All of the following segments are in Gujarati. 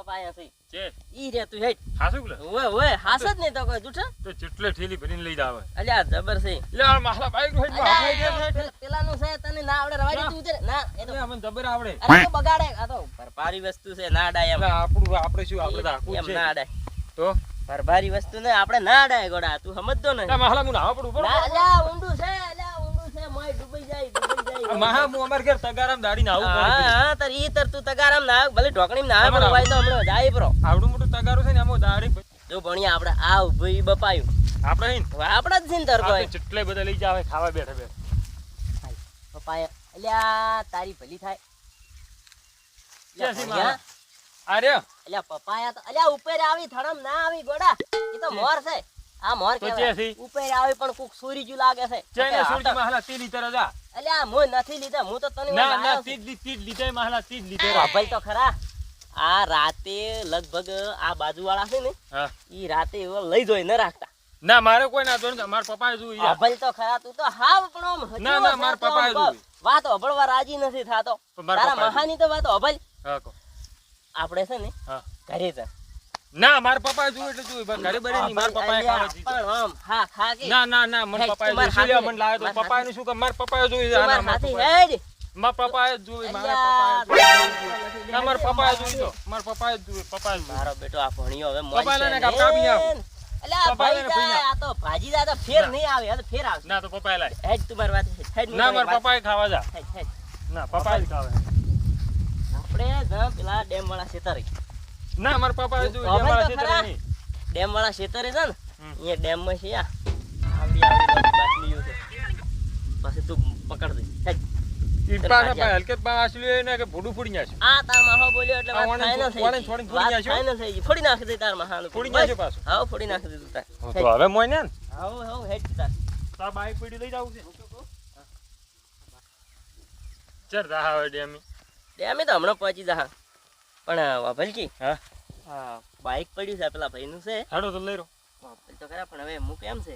પપાયા છે છે ઈ રે તું હેટ હાસુ બોલે ઓય હાસ જ નહીં તો કોઈ જૂઠા તો જેટલે ઠેલી ભરીને લઈ જાવે અલ્યા જબર છે લે આ મારા બાઈક નું હેડ પેલાનું છે તને ના આવડે રવા દે તું ઉતરે ના એ તો અમને જબર આવડે અરે તો બગાડે આ તો ભરભારી વસ્તુ છે ના અડાય એમ આપણે શું આપણે તો આખું એમ છે ના અડાય તો ભરભારી વસ્તુ ને આપણે ના અડાય ગોડા તું સમજતો ને ના માહલા મું નાવા પડું ઉપર ના અલ્યા ઊંડું છે મોય ડૂબી જાય માહા મુ અમાર ઘર તગારામ દાડી નાવું પડે હા તર ઈ તર તું તગારામ ના ભલે ઢોકણીમ ના આવે ભાઈ તો હમણાં જાય પ્રો આવડું મોટું તગારું છે ને આમાં દાડી જો ભણ્યા આપણે આ ઉભી બપાયું આપણે હે આપડા જ છે તર કોઈ જેટલે બધા લઈ જાવે ખાવા બેઠા બેઠા પપાયા અલ્યા તારી ભલી થાય કેસી મારા અરે અલ્યા પપાયા તો અલ્યા ઉપર આવી થડમ ના આવી ગોડા ઈ તો મોર છે આ મોર તો કહેવાય ચેસી ઉપર આવી પણ કોક સોરી ju લાગે છે ચેને સુરજી માહલા તીલી તર જા અલ્યા હું નથી લીધા હું તો તને ના ના તીજ લીધે માહલા તીજ લીધે ભાઈ તો ખરા આ રાતે લગભગ આ બાજુ વાળા છે ને હા ઈ રાતે એવો લઈ જોઈ ન રાખતા ના મારે કોઈ ના જોને માર પપ્પાએ જોઈ યાર ભાઈ તો ખરા તું તો હાવ પણ આમ ના ના માર પપ્પાએ જોઈ વાત અભળવા રાજી નથી થાતો તારા મહાની તો વાત અભળ હા કો આપણે છે ને હા ઘરે જા ના માર પપ્પાએ જોઈ એટલે જોઈ ઘરે બરે ની માર પપ્પાએ ખાવા દીધું પણ આમ હા ખા કે ના ના ના મન પપ્પાએ જોઈ સુલ્યા મન લાવે તો પપ્પાએ શું કે માર પપ્પાએ જોઈ માર સાથી હેડ માર પપ્પાએ જોઈ મારા પપ્પાએ ના માર પપ્પાએ જોઈ તો માર પપ્પાએ જોઈ પપ્પાએ મારો બેટો આ ભણ્યો હવે મોય પપ્પાને ને કાપી આપ અલ્યા ભાઈ આ તો ભાજી દા તો ફેર નહીં આવે આ તો ફેર આવશે ના તો પપ્પાએ લાય હેડ તું માર વાત હેડ ના માર પપ્પાએ ખાવા જા હેડ ના પપ્પાએ જ ખાવે આપણે જ પેલા ડેમ વાળા ખેતર ના માર પપ્પાએ જોઈ મારા ક્ષેત્ર ની ડેમ વાળા ખેતર છે ને અહીંયા ડેમ માં છે આ આવડી બાટલીઓ છે પછી તું પકડ દે હેડ ઈ પાના પા હલકે પા આસલી ને કે ભોડું ફોડી નાખ્યું આ તાર માહો બોલ્યો એટલે વાત ફાઈનલ થઈ ફોડી ફોડી નાખ્યો ફાઈનલ થઈ ફોડી નાખી દે તાર માહો ફોડી નાખ્યો પાછો હા ફોડી નાખી દે તું તાર તો હવે મોય ને હા હેડ તાર તા બાઈક પડી લઈ જાવ છે ચર રા હવે ડેમી ડેમે તો હમણાં પહોંચી જા પણ ભલકી હા હા બાઈક પડ્યું છે પેલા ભાઈનું છે હાડો તો લઈ રો તો ખરા પણ હવે હું કેમ છે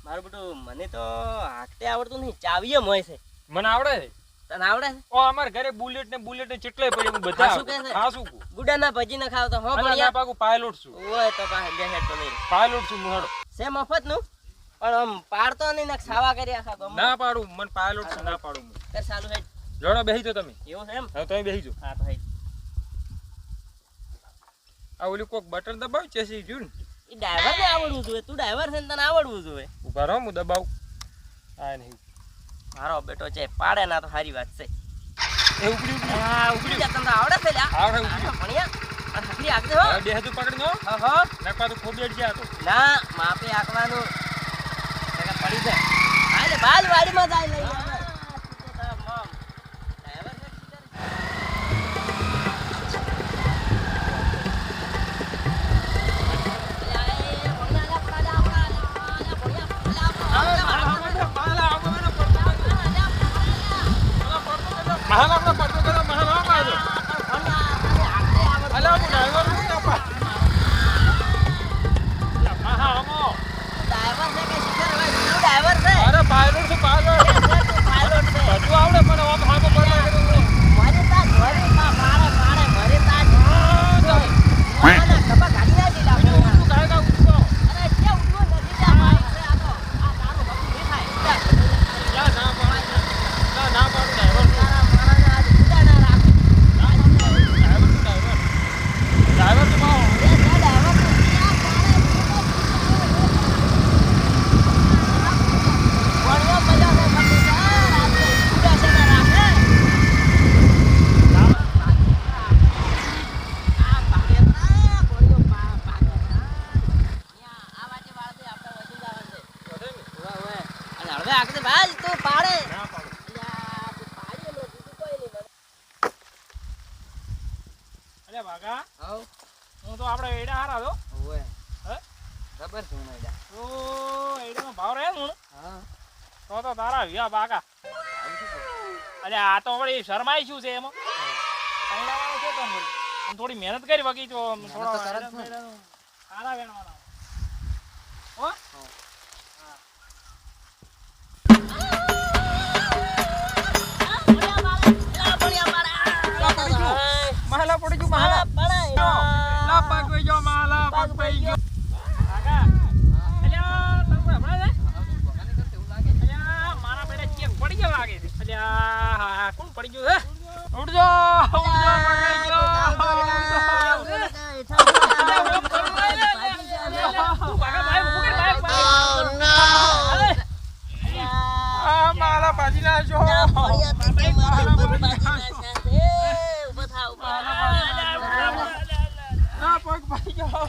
મારું બેટું મને તો હાંકતે આવડતું નહીં ચાવીએ મોય છે મને આવડે છે તને આવડે છે ઓ અમાર ઘરે બુલેટ ને ચેટલે પડી હું બધા હાસુ કે છે? હાસુ કો ગુડાના ભજી ના ખાવ તો હો અલા પણ ના યાર પાકુ પાયલોટ છું ઓય તો પાસે બે હેડ તો નહીં પાયલોટ છું હું હાડો છે મફત નું પણ આમ પાડતો નહીં ને ખાવા કરી આખા ગમ ના પાડું મને પાયલોટ છું ના પાડું હું કર ચાલુ હેડ જોડો બેહી જો તમે એવું છે એમ હવે તમે બેહી જો હા તો હેડ આ ઓલી કોક બટન દબાવ ચેસી જુન ઈ ડ્રાઈવર ને આવડવું જોઈએ તું ડ્રાઈવર છે ને તને આવડવું જોઈએ ઉભા રહો હું દબાવ આ નહીં મારો બેટો છે પાડે ના તો સારી વાત છે એ ઉપડી ઉપડી હા ઉપડી જા તને તો આવડે છે લ્યા આવડે ઉપડી ભણ્યા આ હકરી આગળ હો બે હાથ પકડી નો હો નકા તો ખોબેડ ગયા તો ના માપે આકવાનું જગા પડી જાય હાલે બાજ વાડીમાં જાય લઈ આવે મહાલા આપણે પડતો કરો મહાલા પાડો અલા હું ડ્રાઈવર હું કાપા મહા હમો ડ્રાઈવર છે કે શિખર હોય તું ડ્રાઈવર છે અરે પાયલોટ છું પાયલોટ પાયલોટ છે બધું આવડે પણ આમ હામો પડલા કરું મને તા ઘરે માં પાડે ભરે તા ના કપા ગાડી ના દીલા તું કાય કા ઉઠો અરે કે ઉઠવો નથી જા બાઈક છે આ તો આ તારો બધું નહીં થાય યા ના પાડું ડ્રાઈવર તારા મારા આજ ઉડા ના રાખ ડ્રાઈવર તો પાઓ એ ડ્રાઈવર તો આ પાડે ભણ્યો મજા છે રાતે ઉડા છે ના રાખે આ ભાગે ભણ્યો ભાગે આ વાટે વાળે આપણે વધી જવાનું છે ઓવે અને હવે આગળ ભાઈ તું પાડે ના પાડું અરે વાગા હાઉ હું તો આપણે એડા હારા દો ઓવે હે ખબર છે મને જા તો એડાનો ભાવ રહે હું હા તો તારા વિયા બાગા અરે આ તો વળી શરમાઈ શું છે એમાં કઈડાવાનો છે તો આમ થોડી મહેનત કરી બાકી તો થોડો સારા વેણવાના હો મહાલા પડી ગયું મહાલા પડાય પગ પડી ગયો. કાકા અલ્યા તમે હમણાં છે અલ્યા મારા બેટા ચેક પડી ગયો લાગે છે અલ્યા કોણ પડી ગયું છે ઉડજો મારા ભાજી ના છો પગ પડી ગયો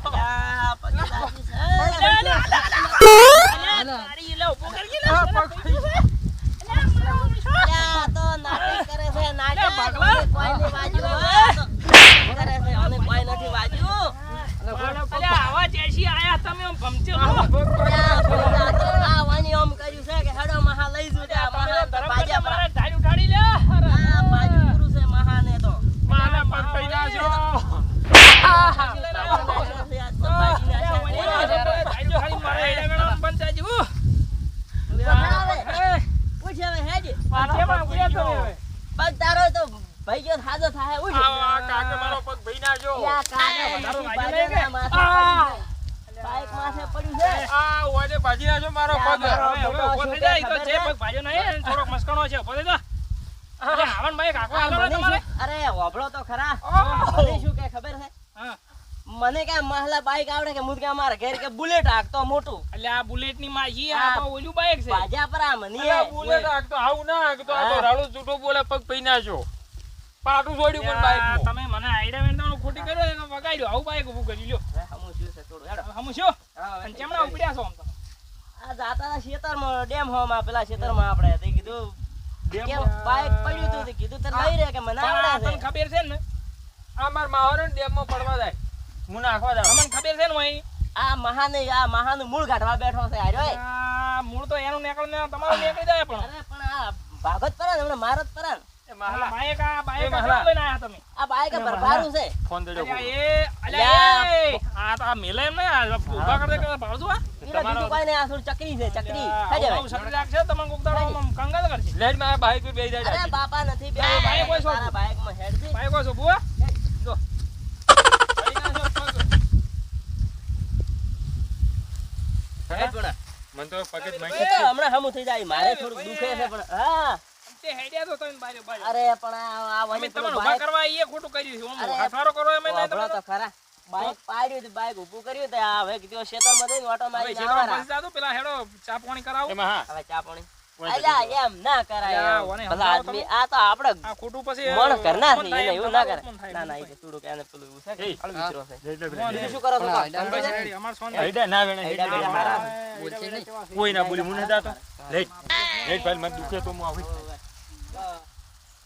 આવા જેસી આયા તમે આમ ભમચો ધારી ઉઠાડી લે મારા પગ પડી ના છો ભાઈ ગયો થાજો થાય કાકા મારો પગ ભઈ ના જો બાઈક માથે પડ્યું છે ઓને ભાજી ના જો મારો પગ હવે ઉભો થઈ જાય તો જે પગ ભાજો નહીં થોડોક મસ્કણો છે ઉભો થઈ જા અરે આવન ભાઈ કાકો હાલો તમારે અરે હોભળો તો ખરા મને શું કે ખબર છે હા મને કે મહલા બાઈક આવડે કે મુદ કે અમારા ઘેર કે બુલેટ હાકતો મોટું એટલે આ બુલેટ ની માજી આ તો ઓલું બાઈક છે બાજા પર આ મની અલ્યા બુલેટ આખતો આવું ના આખતો આ તો રાળો જૂઠો બોલે પગ પઈ ના છો પાટું છોડ્યું પણ બાઈક તમે મને આઈડિયા વેંડાનો ખોટી કર્યો એને વગાડ્યો આવું બાઈક ઊભું કરી લ્યો હમું શું છે થોડું હેડો હમું શું અને ચેમણા ઉપડ્યા છો આમ તમે આ જાતા ખેતરમાં ડેમ હોમાં પેલા ખેતરમાં આપણે તે કીધું કે બાઈક પડ્યું તું તે કીધું તે લઈ રે કે મને આવડે તમને છે ખબર છે ને આ માર માહોરન ડેમ માં પડવા જાય હું નાખવા જાવ તમને ખબર છે ને ભાઈ આ મહાનું મૂળ કાઢવા બેઠો છે આર્યો આ મૂળ તો એનું નીકળ ને તમારું નીકળી જાય પણ અરે પણ આ ભાગત પર હમણાં મારત પર એ મહલા બાઈક લઈને આયા તમે આ બાઈક ભરભારું છે ફોન દેજો અલ્યા એ આ તો આ મેલે એમ ને આ ઊભા કરી દે કે ભાવજો આ તમારો કોઈ ને આ થોડી ચકરી છે ચકરી થઈ જાય સકરી રાખશે તમને કોકદાડો કંગાલ કરશે લેટ માં બાઈક બે જાય અરે બાપા નથી બે બાઈક કોઈ તારા બાઈક માં હેડ છે બાઈક કોઈ બુઆ જો પડી ના છો પગ હે બડા મન તો પગત એ તો હમણાં હમું થઈ જાય મારે થોડું દુખે છે પણ હા તે હેડ્યા તો તમે બાજુ બાજુ અરે પણ આ અમે વળી તમને ઊભા કરવા આઈએ ખોટું કર્યું છે ઓમ હાથવારો કરો એમ નહીં વાપરો તો ખરા બાઈક પાડ્યું તો બાઈક ઊભું કર્યું તો આ હવે કીધું ખેતરમાં જઈને ઓટો મારી પછી જાદુ પેલા હેડો ચા પાણી કરાવો એમાં હા હવે ચા પાણી અલ્યા એમ ના કરાય ભલા આદમી આ તો આપણે આ ખોટું પછી મણ કરના છે એને એવું ના કરે ના ના એ થોડું કે એને પેલું છે કે હાલ વિચરો છે બીજું શું કરો છો અમાર સોન હેડા ના વેણે હેડા બેડા મારા કોઈ ના બોલી મુને જાતો લેટ ભાઈ મને દુખે તો હું આવી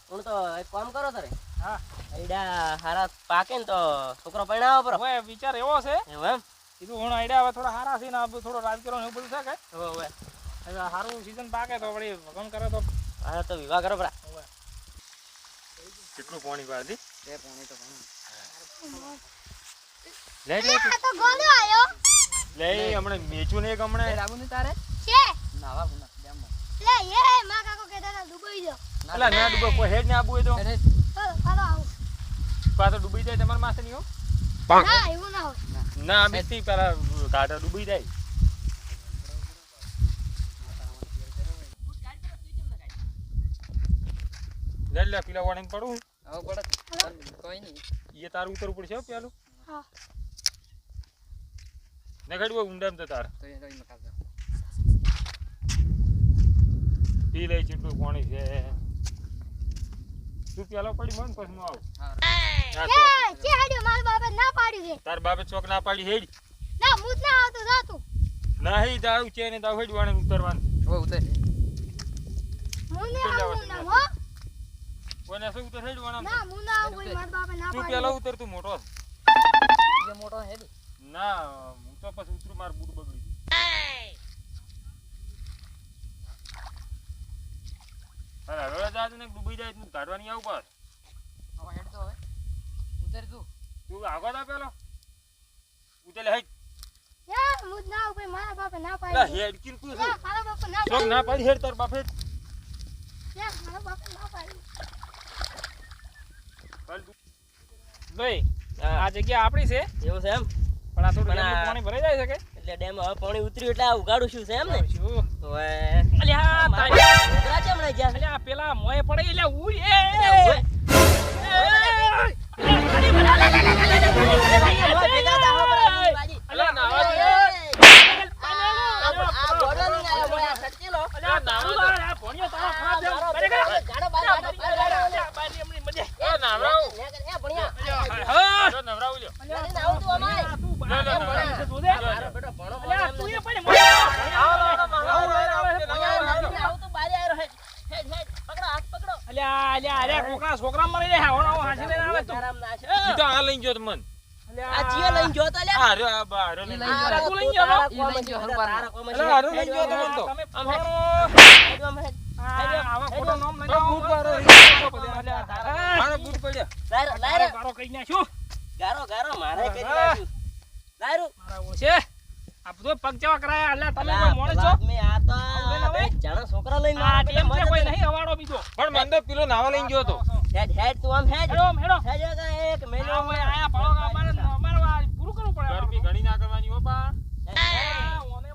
હું તો એક કામ કરો તારે હા એડા હારા પાકે ને તો છોકરો પરણાવો પરો ઓય વિચાર એવો છે એવું એમ કીધું હું આઈડિયા હવે થોડા હારા છે ને આ થોડો રાજકીય એવું બધું છે કે હવે હવે હારું સીઝન પાકે તો વળી ભગવાન કરે તો હા તો વિવાહ કરો પરા કેટલું પાણી વાદી આ તો ગોલો આયો લે હમણે મેચું ને એક હમણે છે લે એ માં કાકો કહેતા હતા દુબઈ જો અલા ના ડૂબો કોઈ હેડ ને આબુ હોય તો ચાલો હાલો આવો પાછો ડૂબી જાય તમાર માથે નહીં હો ના એવું ના હોય ના બેસી પેલા ગાડા ડૂબી જાય લે પેલા વાળીને પડું એ તારું ઉતરવું પડશે હો પેલું હા ને ઘડવો ઊંડામ તો તાર પી લે ચીટલું પાણી છે તું પેલો પડી મન પછી હું આવું એ કે હાડ્યો માર બાપે ના પાડી દે તાર બાપે ચોક ના પાડી હેડ ના મુત ના આવતો જાતું નહીં તારું છે ને તાવ હેડ વાણે ઉતરવાનું હું ને આવું ના હો કોને શું ઉતર હેડ વાણા ના હું ના આવું માર બાપે ના તું પાડી પેલો ઉતર તું મોટો મોટો હે ના હું તો પછી ઉતરું માર બૂટ બગડી ગયું અરે હવે જાત ને ડૂબી જાય તું કાઢવાની આવ પર તું આગળ આ પેલો ઉતલે હેડ એ મુત ના આવું મારા બાપે ના લા પાડી હેડ કિન તું દે મારા બાપે ના ચોક ના પાડી હેડ તાર બાપે મારા બાપે ના પાડી ભાઈ આ જગ્યા આપણી છે એવું છે એમ પણ આ થોડું પણ આ- ડેમનું પાણી ભરાઈ જાય છે કે એટલે ડેમ હવે પાણી ઉતર્યું એટલે આ ઉગાડું શું છે એમ ને શું ઓએ અલ્યા મારા તારી છોકરા કેમ લઈ ગયા અલ્યા પેલા મોય પડે એટલે ઉઈ ઓએ. ભેગા થાઓ બરાબર, બાજી. અલ્યા નાવા દે. આ બોડો નહીં આવ્યો, બોય, આ સચ્ચી લો. અલ્યા નાવા દે ભણ્યો તારો ખરાબ છે બરે ગાડો, ગાડો, ગાડો. બારી એમની મજે એ નાવરાવ. એ ભણ્યા. હા જો નવરાવ લ્યો. લઈને આવું તું અમારે. તું લે, લે, લે. બાર તું દે મારો બેટો ભણો અલ્યા ભણો તું એમ એ નથી. પણ આવું તું બારી આવ્યો. હેડ, હેડ, પકડો, હાથ પકડો. અલ્યા અલ્યા અરે કોકના છોકરા મરી જાય હોનો હાસી લઈને આવે તું ગરમ ના છે. ઈ તો આ લઈને ગયો તો મન. આ ચિયો લઈને ગયો તો લ્યા. આ રહ્યો, આ બા રહ્યો લઈને ગયો. તારા તું લઈને ગયો તો? તારા કોમ છે, તારા કોમ છે. અલ્યા હારું લઈને ગયો તો મન તો. તમે આમ ફોડો. હેડ, આમ હેડ. આવા ખોટો નામ લઈને આ આવો. બૂટ વાળો. અલ્યા તારા મારો બૂટ પડ્યો. લાયરો, લાયરો. ગારો કઈ નાખ્યું ગારો, ગારો, મારે કઈ નાખ્યું. લાયરો. મારા ઓછે આ બધો પગ ચવા કરાયા અલ્યા તમે અલા, કોઈ મોણે છો ભલા મેં આ તો હવે બે જણા છોકરા લઈને આ મારા ટેમ છે બેટા કોઈ મદદ નહીં હવાડો બીજો પણ મન તો પેલો નાવા લઈને ગયો તો. હેડ, હેડ, તું આમ હેડ. હેડો હેડો હેડ, હેડ, એક મેલો આયા ભાળો અમારે આ પૂરું કરવું પડે ગરમી ઘણી ના કરવાની હો બા. હેડ. ઓને